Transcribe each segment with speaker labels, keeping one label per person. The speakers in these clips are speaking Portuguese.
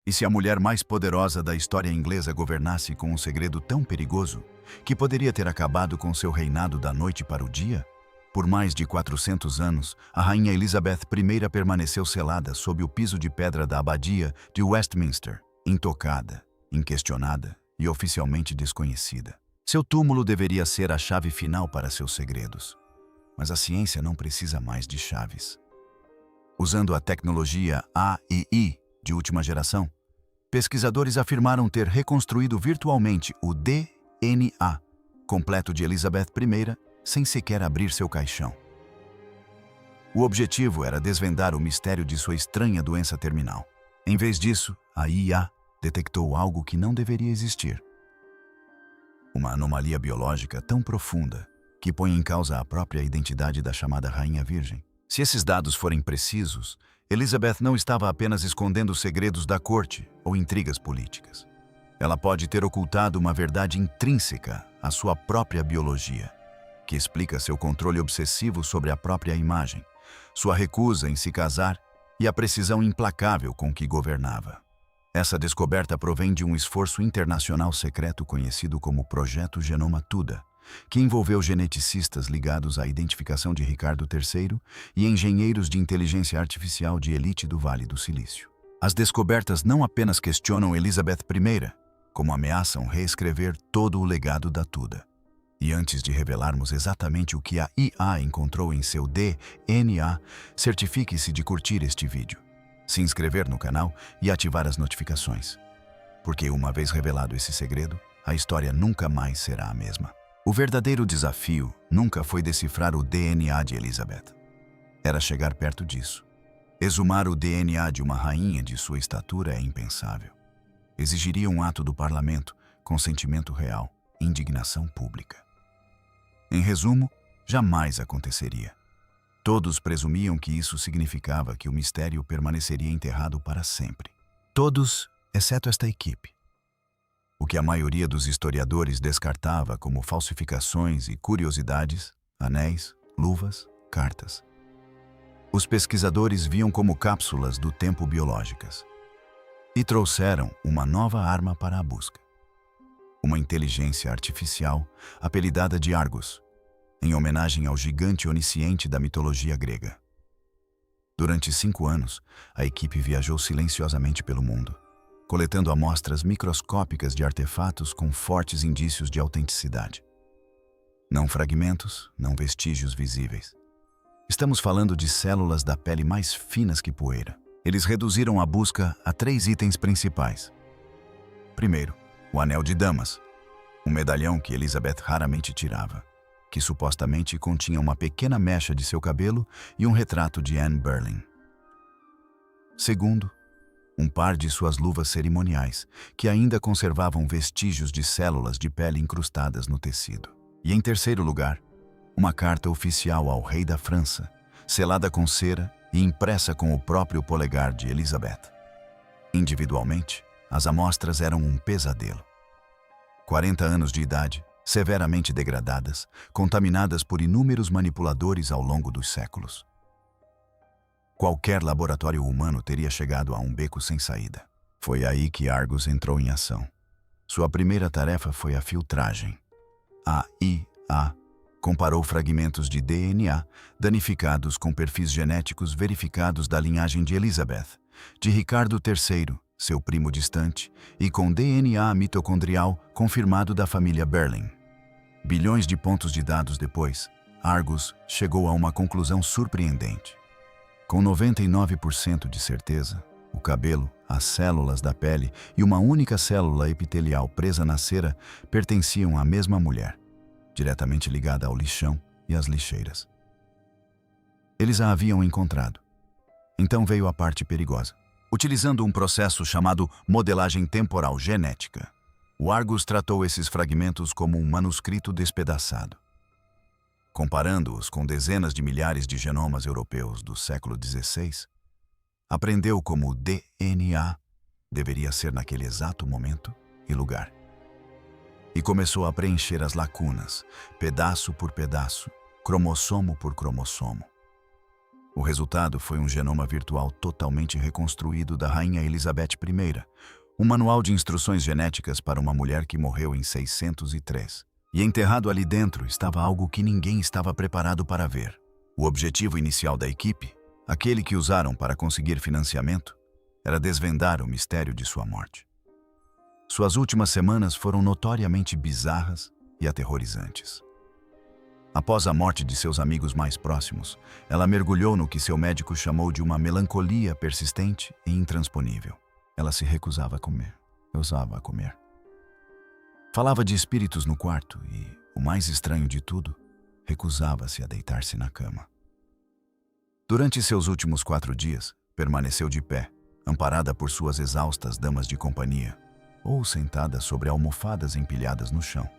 Speaker 1: E se a mulher mais poderosa da história inglesa governasse com um segredo tão perigoso que poderia ter acabado com seu reinado da noite para o dia? Por mais de 400 anos, a rainha Elizabeth I permaneceu selada sob o piso de pedra da abadia de Westminster, intocada, inquestionada e oficialmente desconhecida. Seu túmulo deveria ser a chave final para seus segredos. Mas a ciência não precisa mais de chaves. Usando a tecnologia AI de última geração, pesquisadores afirmaram ter reconstruído virtualmente o DNA completo de Elizabeth I sem sequer abrir seu caixão. O objetivo era desvendar o mistério de sua estranha doença terminal. Em vez disso, a IA detectou algo que não deveria existir. Uma anomalia biológica tão profunda que põe em causa a própria identidade da chamada Rainha Virgem. Se esses dados forem precisos, Elizabeth não estava apenas escondendo segredos da corte ou intrigas políticas. Ela pode ter ocultado uma verdade intrínseca à sua própria biologia, que explica seu controle obsessivo sobre a própria imagem, sua recusa em se casar e a precisão implacável com que governava. Essa descoberta provém de um esforço internacional secreto conhecido como Projeto Genoma Tuda, que envolveu geneticistas ligados à identificação de Ricardo III e engenheiros de inteligência artificial de elite do Vale do Silício. As descobertas não apenas questionam Elizabeth I, como ameaçam reescrever todo o legado da Tuda. E antes de revelarmos exatamente o que a IA encontrou em seu DNA, certifique-se de curtir este vídeo, se inscrever no canal e ativar as notificações. Porque uma vez revelado esse segredo, a história nunca mais será a mesma. O verdadeiro desafio nunca foi decifrar o DNA de Elizabeth. Era chegar perto disso. Exumar o DNA de uma rainha de sua estatura é impensável. Exigiria um ato do parlamento, consentimento real, indignação pública. Em resumo, jamais aconteceria. Todos presumiam que isso significava que o mistério permaneceria enterrado para sempre. Todos, exceto esta equipe. O que a maioria dos historiadores descartava como falsificações e curiosidades, anéis, luvas, cartas. Os pesquisadores viam como cápsulas do tempo biológicas. E trouxeram uma nova arma para a busca. Uma inteligência artificial apelidada de Argus, em homenagem ao gigante onisciente da mitologia grega. Durante 5 anos, a equipe viajou silenciosamente pelo mundo, coletando amostras microscópicas de artefatos com fortes indícios de autenticidade. Não fragmentos, não vestígios visíveis. Estamos falando de células da pele mais finas que poeira. Eles reduziram a busca a 3 itens principais. Primeiro, o anel de damas, um medalhão que Elizabeth raramente tirava, que supostamente continha uma pequena mecha de seu cabelo e um retrato de Anne Boleyn. Segundo, um par de suas luvas cerimoniais, que ainda conservavam vestígios de células de pele incrustadas no tecido. E em terceiro lugar, uma carta oficial ao rei da França, selada com cera e impressa com o próprio polegar de Elizabeth. Individualmente, as amostras eram um pesadelo. 40 anos de idade, severamente degradadas, contaminadas por inúmeros manipuladores ao longo dos séculos. Qualquer laboratório humano teria chegado a um beco sem saída. Foi aí que Argus entrou em ação. Sua primeira tarefa foi a filtragem. A IA comparou fragmentos de DNA danificados com perfis genéticos verificados da linhagem de Elizabeth, de Ricardo III, seu primo distante, e com DNA mitocondrial confirmado da família Boleyn. Bilhões de pontos de dados depois, Argus chegou a uma conclusão surpreendente. Com 99% de certeza, o cabelo, as células da pele e uma única célula epitelial presa na cera pertenciam à mesma mulher, diretamente ligada ao lixão e às lixeiras. Eles a haviam encontrado. Então veio a parte perigosa. Utilizando um processo chamado modelagem temporal genética, o Argus tratou esses fragmentos como um manuscrito despedaçado. Comparando-os com dezenas de milhares de genomas europeus do século XVI, aprendeu como o DNA deveria ser naquele exato momento e lugar. E começou a preencher as lacunas, pedaço por pedaço, cromossomo por cromossomo. O resultado foi um genoma virtual totalmente reconstruído da Rainha Elizabeth I, um manual de instruções genéticas para uma mulher que morreu em 603. E enterrado ali dentro estava algo que ninguém estava preparado para ver. O objetivo inicial da equipe, aquele que usaram para conseguir financiamento, era desvendar o mistério de sua morte. Suas últimas semanas foram notoriamente bizarras e aterrorizantes. Após a morte de seus amigos mais próximos, ela mergulhou no que seu médico chamou de uma melancolia persistente e intransponível. Ela se recusava a comer, ousava a comer. Falava de espíritos no quarto e, o mais estranho de tudo, recusava-se a deitar-se na cama. Durante seus últimos 4 dias, permaneceu de pé, amparada por suas exaustas damas de companhia, ou sentada sobre almofadas empilhadas no chão.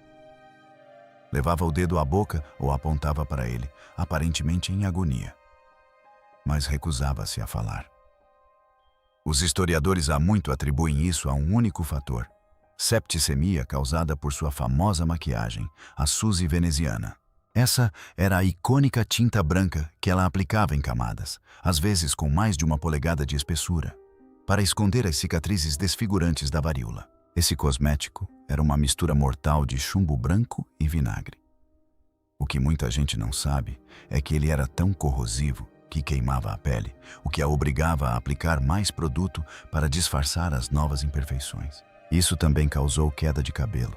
Speaker 1: Levava o dedo à boca ou apontava para ele, aparentemente em agonia. Mas recusava-se a falar. Os historiadores há muito atribuem isso a um único fator: septicemia causada por sua famosa maquiagem, a Suzy veneziana. Essa era a icônica tinta branca que ela aplicava em camadas, às vezes com mais de 1 polegada de espessura, para esconder as cicatrizes desfigurantes da varíola. Esse cosmético era uma mistura mortal de chumbo branco e vinagre. O que muita gente não sabe é que ele era tão corrosivo que queimava a pele, o que a obrigava a aplicar mais produto para disfarçar as novas imperfeições. Isso também causou queda de cabelo,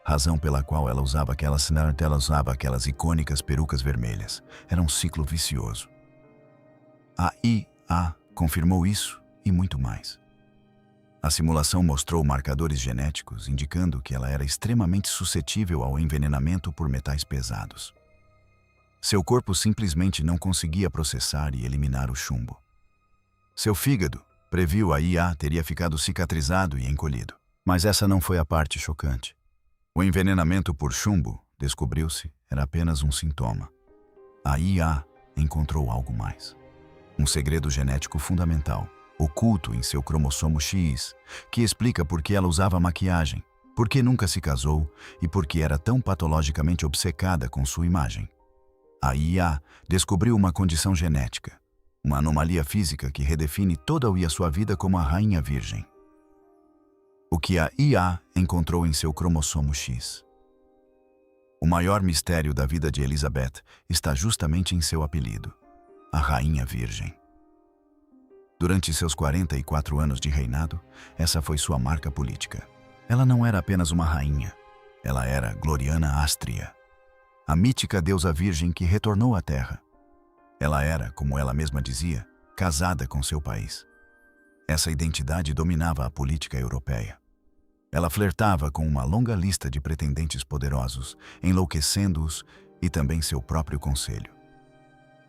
Speaker 1: razão pela qual ela usava aquelas icônicas perucas vermelhas. Era um ciclo vicioso. A IA confirmou isso e muito mais. A simulação mostrou marcadores genéticos indicando que ela era extremamente suscetível ao envenenamento por metais pesados. Seu corpo simplesmente não conseguia processar e eliminar o chumbo. Seu fígado, previu a IA, teria ficado cicatrizado e encolhido. Mas essa não foi a parte chocante. O envenenamento por chumbo, descobriu-se, era apenas um sintoma. A IA encontrou algo mais. Um segredo genético fundamental, oculto em seu cromossomo X, que explica por que ela usava maquiagem, por que nunca se casou e por que era tão patologicamente obcecada com sua imagem. A IA descobriu uma condição genética, uma anomalia física que redefine toda a sua vida como a Rainha Virgem. O que a IA encontrou em seu cromossomo X. O maior mistério da vida de Elizabeth está justamente em seu apelido, a Rainha Virgem. Durante seus 44 anos de reinado, essa foi sua marca política. Ela não era apenas uma rainha, ela era Gloriana Astria, a mítica deusa virgem que retornou à Terra. Ela era, como ela mesma dizia, casada com seu país. Essa identidade dominava a política europeia. Ela flertava com uma longa lista de pretendentes poderosos, enlouquecendo-os e também seu próprio conselho.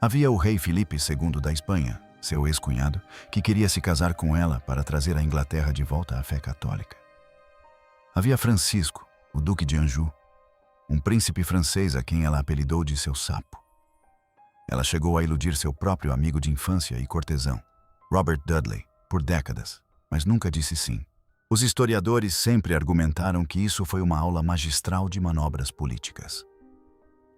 Speaker 1: Havia o rei Filipe II da Espanha, seu ex-cunhado, que queria se casar com ela para trazer a Inglaterra de volta à fé católica. Havia Francisco, o duque de Anjou, um príncipe francês a quem ela apelidou de seu sapo. Ela chegou a iludir seu próprio amigo de infância e cortesão, Robert Dudley, por décadas, mas nunca disse sim. Os historiadores sempre argumentaram que isso foi uma aula magistral de manobras políticas.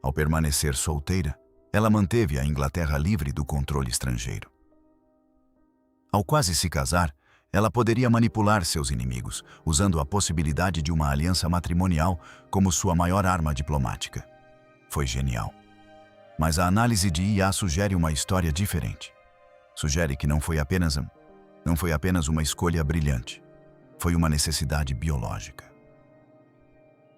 Speaker 1: Ao permanecer solteira, ela manteve a Inglaterra livre do controle estrangeiro. Ao quase se casar, ela poderia manipular seus inimigos, usando a possibilidade de uma aliança matrimonial como sua maior arma diplomática. Foi genial. Mas a análise de IA sugere uma história diferente. Sugere que não foi apenas uma escolha brilhante. Foi uma necessidade biológica.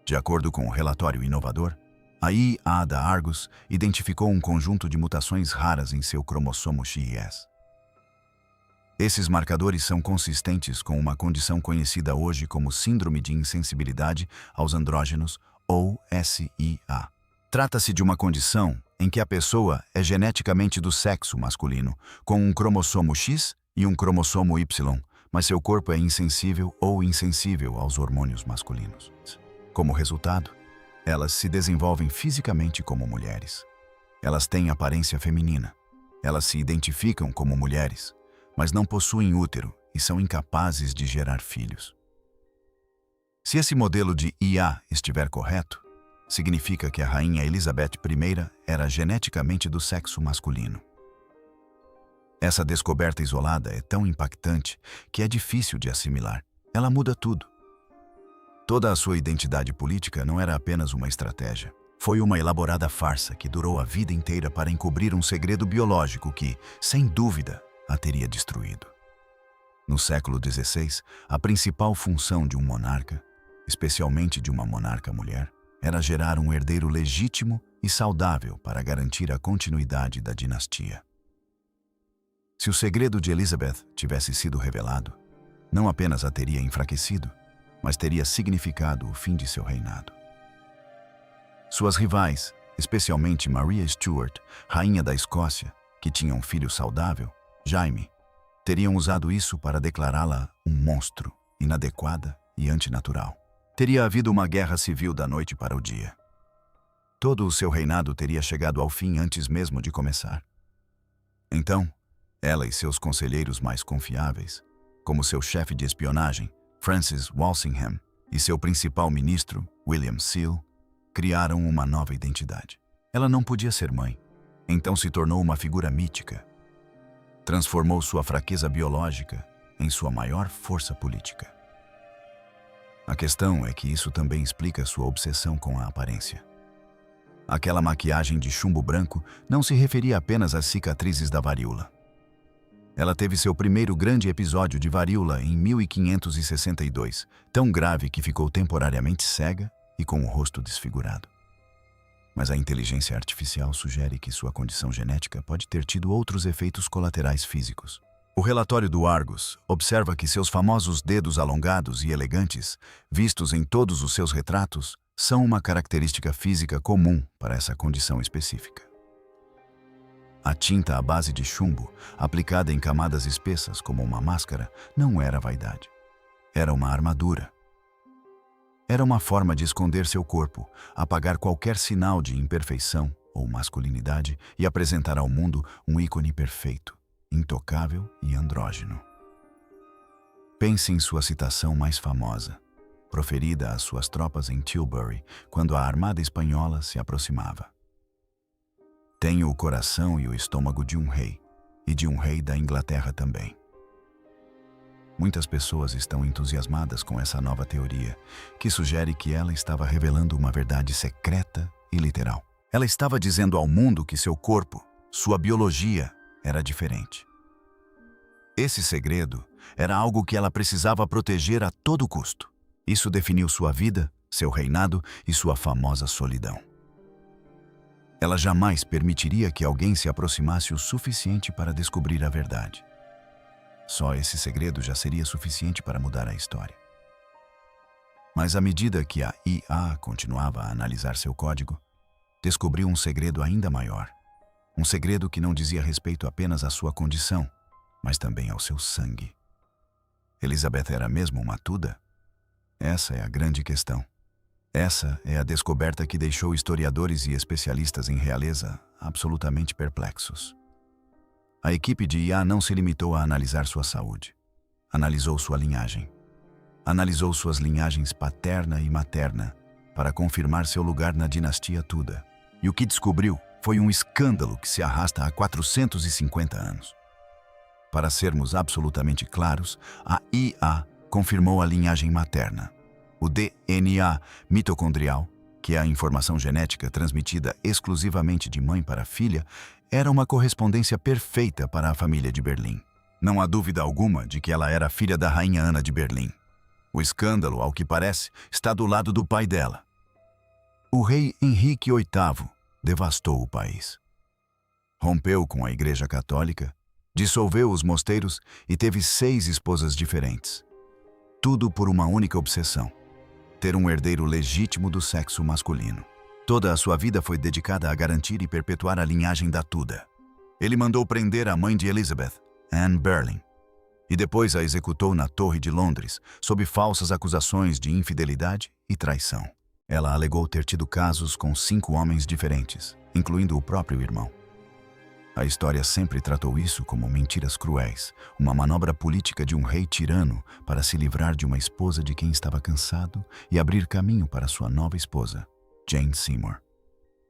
Speaker 1: De acordo com o relatório inovador, a IA da Argus identificou um conjunto de mutações raras em seu cromossomo X. Esses marcadores são consistentes com uma condição conhecida hoje como Síndrome de Insensibilidade aos Andrógenos, ou SIA. Trata-se de uma condição em que a pessoa é geneticamente do sexo masculino, com um cromossomo X e um cromossomo Y, mas seu corpo é insensível ou insensível aos hormônios masculinos. Como resultado, elas se desenvolvem fisicamente como mulheres. Elas têm aparência feminina. Elas se identificam como mulheres, mas não possuem útero e são incapazes de gerar filhos. Se esse modelo de IA estiver correto, significa que a Rainha Elizabeth I era geneticamente do sexo masculino. Essa descoberta isolada é tão impactante que é difícil de assimilar. Ela muda tudo. Toda a sua identidade política não era apenas uma estratégia. Foi uma elaborada farsa que durou a vida inteira para encobrir um segredo biológico que, sem dúvida, a teria destruído. No século XVI, a principal função de um monarca, especialmente de uma monarca mulher, era gerar um herdeiro legítimo e saudável para garantir a continuidade da dinastia. Se o segredo de Elizabeth tivesse sido revelado, não apenas a teria enfraquecido, mas teria significado o fim de seu reinado. Suas rivais, especialmente Maria Stuart, rainha da Escócia, que tinha um filho saudável, Jaime, teriam usado isso para declará-la um monstro, inadequada e antinatural. Teria havido uma guerra civil da noite para o dia. Todo o seu reinado teria chegado ao fim antes mesmo de começar. Então, ela e seus conselheiros mais confiáveis, como seu chefe de espionagem, Francis Walsingham, e seu principal ministro, William Seal, criaram uma nova identidade. Ela não podia ser mãe, então se tornou uma figura mítica. Transformou sua fraqueza biológica em sua maior força política. A questão é que isso também explica sua obsessão com a aparência. Aquela maquiagem de chumbo branco não se referia apenas às cicatrizes da varíola. Ela teve seu primeiro grande episódio de varíola em 1562, tão grave que ficou temporariamente cega e com o rosto desfigurado. Mas a inteligência artificial sugere que sua condição genética pode ter tido outros efeitos colaterais físicos. O relatório do Argus observa que seus famosos dedos alongados e elegantes, vistos em todos os seus retratos, são uma característica física comum para essa condição específica. A tinta à base de chumbo, aplicada em camadas espessas como uma máscara, não era vaidade. Era uma armadura. Era uma forma de esconder seu corpo, apagar qualquer sinal de imperfeição ou masculinidade e apresentar ao mundo um ícone perfeito, intocável e andrógeno. Pense em sua citação mais famosa, proferida às suas tropas em Tilbury, quando a armada espanhola se aproximava. Tenho o coração e o estômago de um rei, e de um rei da Inglaterra também. Muitas pessoas estão entusiasmadas com essa nova teoria, que sugere que ela estava revelando uma verdade secreta e literal. Ela estava dizendo ao mundo que seu corpo, sua biologia, era diferente. Esse segredo era algo que ela precisava proteger a todo custo. Isso definiu sua vida, seu reinado e sua famosa solidão. Ela jamais permitiria que alguém se aproximasse o suficiente para descobrir a verdade. Só esse segredo já seria suficiente para mudar a história. Mas à medida que a IA continuava a analisar seu código, descobriu um segredo ainda maior. Um segredo que não dizia respeito apenas à sua condição, mas também ao seu sangue. Elizabeth era mesmo uma Tudor? Essa é a grande questão. Essa é a descoberta que deixou historiadores e especialistas em realeza absolutamente perplexos. A equipe de IA não se limitou a analisar sua saúde. Analisou sua linhagem. Analisou suas linhagens paterna e materna para confirmar seu lugar na dinastia Tudor. E o que descobriu foi um escândalo que se arrasta há 450 anos. Para sermos absolutamente claros, a IA confirmou a linhagem materna. O DNA mitocondrial, que é a informação genética transmitida exclusivamente de mãe para filha, era uma correspondência perfeita para a família de Berlim. Não há dúvida alguma de que ela era filha da rainha Ana de Berlim. O escândalo, ao que parece, está do lado do pai dela. O rei Henrique VIII devastou o país. Rompeu com a Igreja Católica, dissolveu os mosteiros e teve 6 esposas diferentes. Tudo por uma única obsessão: ter um herdeiro legítimo do sexo masculino. Toda a sua vida foi dedicada a garantir e perpetuar a linhagem da Tudor. Ele mandou prender a mãe de Elizabeth, Anne Boleyn, e depois a executou na Torre de Londres, sob falsas acusações de infidelidade e traição. Ela alegou ter tido casos com 5 homens diferentes, incluindo o próprio irmão. A história sempre tratou isso como mentiras cruéis, uma manobra política de um rei tirano para se livrar de uma esposa de quem estava cansado e abrir caminho para sua nova esposa, Jane Seymour.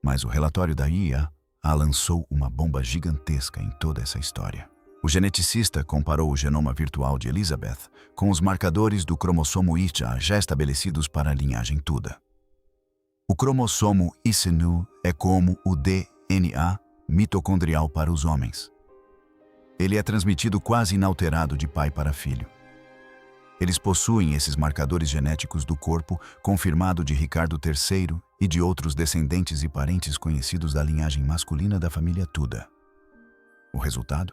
Speaker 1: Mas o relatório da IA lançou uma bomba gigantesca em toda essa história. O geneticista comparou o genoma virtual de Elizabeth com os marcadores do cromossomo ITA já estabelecidos para a linhagem Tudor. O cromossomo ICNU é como o DNA mitocondrial para os homens. Ele é transmitido quase inalterado de pai para filho. Eles possuem esses marcadores genéticos do corpo confirmado de Ricardo III e de outros descendentes e parentes conhecidos da linhagem masculina da família Tudor. O resultado?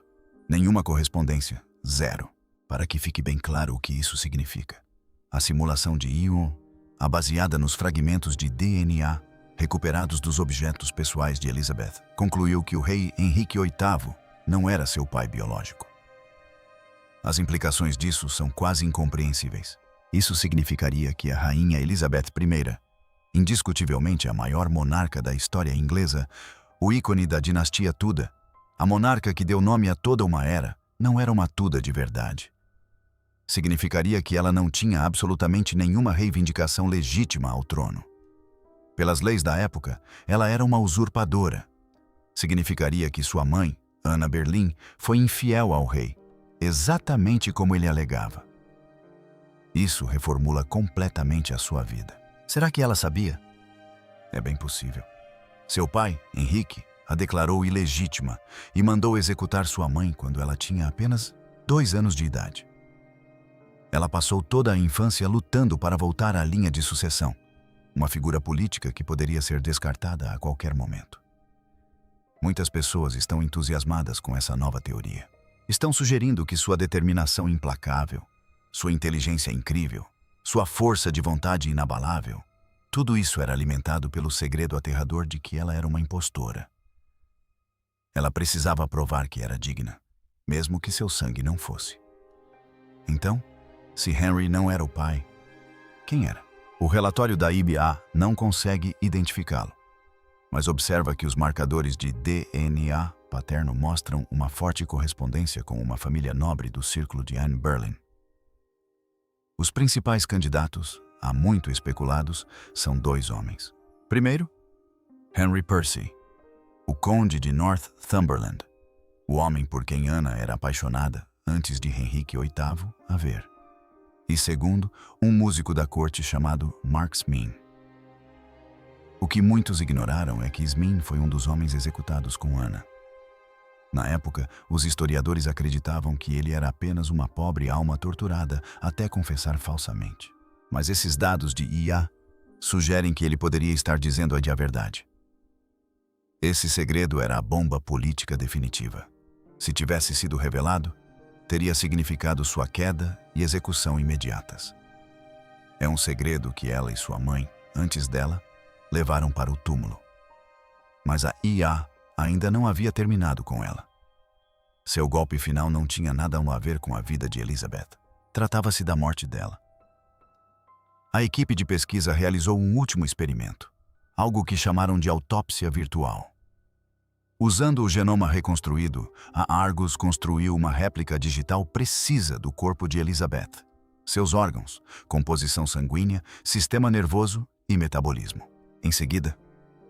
Speaker 1: Nenhuma correspondência, zero. Para que fique bem claro o que isso significa. A simulação de Ion, baseada nos fragmentos de DNA recuperados dos objetos pessoais de Elizabeth, concluiu que o rei Henrique VIII não era seu pai biológico. As implicações disso são quase incompreensíveis. Isso significaria que a rainha Elizabeth I, indiscutivelmente a maior monarca da história inglesa, o ícone da dinastia Tudor, a monarca que deu nome a toda uma era, não era uma Tudor de verdade. Significaria que ela não tinha absolutamente nenhuma reivindicação legítima ao trono. Pelas leis da época, ela era uma usurpadora. Significaria que sua mãe, Ana Boleyn, foi infiel ao rei, exatamente como ele alegava. Isso reformula completamente a sua vida. Será que ela sabia? É bem possível. Seu pai, Henrique, a declarou ilegítima e mandou executar sua mãe quando ela tinha apenas 2 anos de idade. Ela passou toda a infância lutando para voltar à linha de sucessão, uma figura política que poderia ser descartada a qualquer momento. Muitas pessoas estão entusiasmadas com essa nova teoria. Estão sugerindo que sua determinação implacável, sua inteligência incrível, sua força de vontade inabalável, tudo isso era alimentado pelo segredo aterrador de que ela era uma impostora. Ela precisava provar que era digna, mesmo que seu sangue não fosse. Então, se Henry não era o pai, quem era? O relatório da IBA não consegue identificá-lo, mas observa que os marcadores de DNA paterno mostram uma forte correspondência com uma família nobre do círculo de Anne Boleyn. Os principais candidatos, há muito especulados, são 2 homens. Primeiro, Henry Percy, o conde de Northumberland, o homem por quem Ana era apaixonada antes de Henrique VIII a ver. E segundo, um músico da corte chamado Mark Smean. O que muitos ignoraram é que Smean foi um dos homens executados com Ana. Na época, os historiadores acreditavam que ele era apenas uma pobre alma torturada até confessar falsamente. Mas esses dados de IA sugerem que ele poderia estar dizendo a verdade. Esse segredo era a bomba política definitiva. Se tivesse sido revelado, teria significado sua queda e execução imediatas. É um segredo que ela e sua mãe, antes dela, levaram para o túmulo. Mas a IA ainda não havia terminado com ela. Seu golpe final não tinha nada a ver com a vida de Elizabeth. Tratava-se da morte dela. A equipe de pesquisa realizou um último experimento, algo que chamaram de autópsia virtual. Usando o genoma reconstruído, a Argus construiu uma réplica digital precisa do corpo de Elizabeth, seus órgãos, composição sanguínea, sistema nervoso e metabolismo. Em seguida,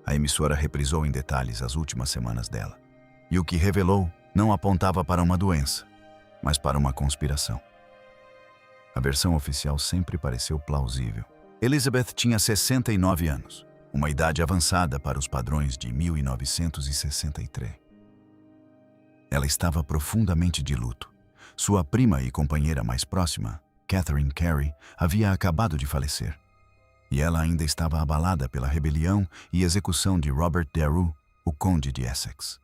Speaker 1: a emissora reprisou em detalhes as últimas semanas dela. E o que revelou não apontava para uma doença, mas para uma conspiração. A versão oficial sempre pareceu plausível. Elizabeth tinha 69 anos. Uma idade avançada para os padrões de 1963. Ela estava profundamente de luto. Sua prima e companheira mais próxima, Catherine Carey, havia acabado de falecer. E ela ainda estava abalada pela rebelião e execução de Robert Daru, o conde de Essex.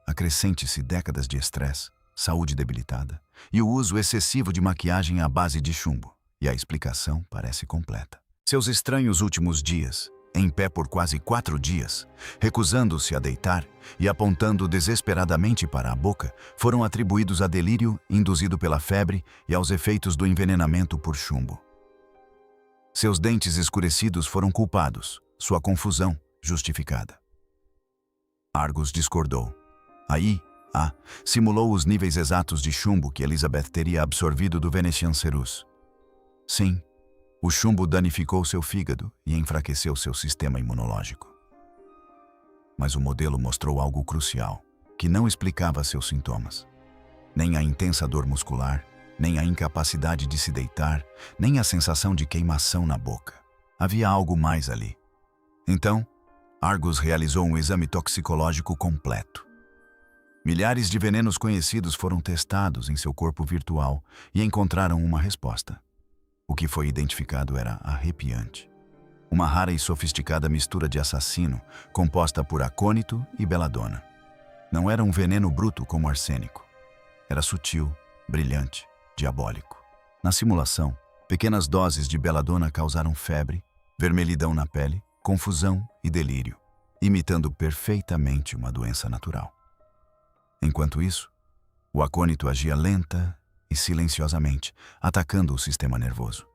Speaker 1: Acrescente-se décadas de estresse, saúde debilitada e o uso excessivo de maquiagem à base de chumbo, e a explicação parece completa. Seus estranhos últimos dias, em pé por quase 4 dias, recusando-se a deitar e apontando desesperadamente para a boca, foram atribuídos a delírio induzido pela febre e aos efeitos do envenenamento por chumbo. Seus dentes escurecidos foram culpados, sua confusão justificada. Argus discordou. Aí, simulou os níveis exatos de chumbo que Elizabeth teria absorvido do Venetian Cerus. Sim, o chumbo danificou seu fígado e enfraqueceu seu sistema imunológico. Mas o modelo mostrou algo crucial, que não explicava seus sintomas. Nem a intensa dor muscular, nem a incapacidade de se deitar, nem a sensação de queimação na boca. Havia algo mais ali. Então, Argus realizou um exame toxicológico completo. Milhares de venenos conhecidos foram testados em seu corpo virtual e encontraram uma resposta. O que foi identificado era arrepiante. Uma rara e sofisticada mistura de assassino, composta por acônito e beladona. Não era um veneno bruto como arsênico. Era sutil, brilhante, diabólico. Na simulação, pequenas doses de beladona causaram febre, vermelhidão na pele, confusão e delírio, imitando perfeitamente uma doença natural. Enquanto isso, o acônito agia lenta e silenciosamente, atacando o sistema nervoso.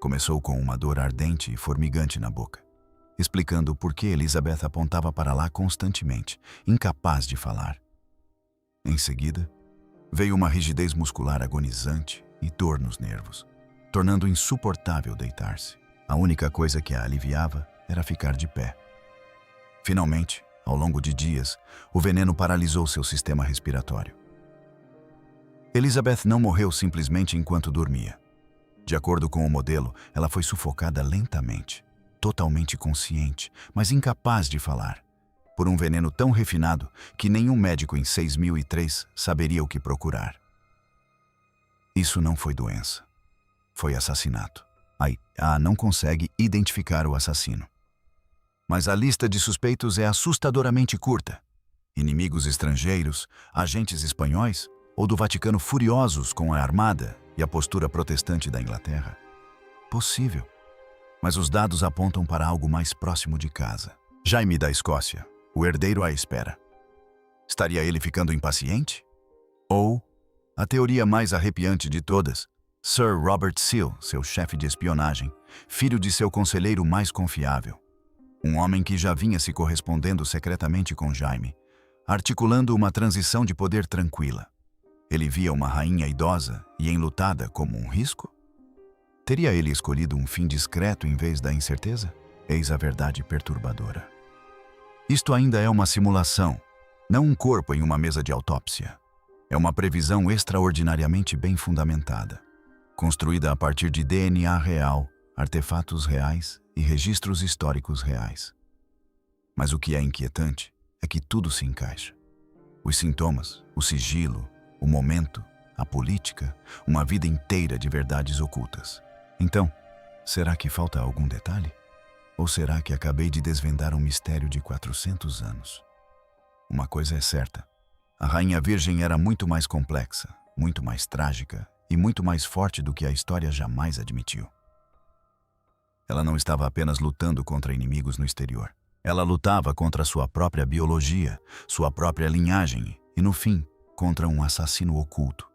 Speaker 1: Começou com uma dor ardente e formigante na boca, explicando por que Elizabeth apontava para lá constantemente, incapaz de falar. Em seguida, veio uma rigidez muscular agonizante e dor nos nervos, tornando insuportável deitar-se. A única coisa que a aliviava era ficar de pé. Finalmente, ao longo de dias, o veneno paralisou seu sistema respiratório. Elizabeth não morreu simplesmente enquanto dormia. De acordo com o modelo, ela foi sufocada lentamente, totalmente consciente, mas incapaz de falar, por um veneno tão refinado que nenhum médico em 6003 saberia o que procurar. Isso não foi doença. Foi assassinato. A IA não consegue identificar o assassino. Mas a lista de suspeitos é assustadoramente curta. Inimigos estrangeiros, agentes espanhóis ou do Vaticano furiosos com a armada e a postura protestante da Inglaterra? Possível. Mas os dados apontam para algo mais próximo de casa. Jaime da Escócia, o herdeiro à espera. Estaria ele ficando impaciente? Ou, a teoria mais arrepiante de todas, Sir Robert Seal, seu chefe de espionagem, filho de seu conselheiro mais confiável. Um homem que já vinha se correspondendo secretamente com Jaime, articulando uma transição de poder tranquila. Ele via uma rainha idosa e enlutada como um risco? Teria ele escolhido um fim discreto em vez da incerteza? Eis a verdade perturbadora. Isto ainda é uma simulação, não um corpo em uma mesa de autópsia. É uma previsão extraordinariamente bem fundamentada, construída a partir de DNA real, artefatos reais e registros históricos reais. Mas o que é inquietante é que tudo se encaixa. Os sintomas, o sigilo, o momento, a política, uma vida inteira de verdades ocultas. Então, será que falta algum detalhe? Ou será que acabei de desvendar um mistério de 400 anos? Uma coisa é certa. A Rainha Virgem era muito mais complexa, muito mais trágica e muito mais forte do que a história jamais admitiu. Ela não estava apenas lutando contra inimigos no exterior. Ela lutava contra sua própria biologia, sua própria linhagem e, no fim, contra um assassino oculto.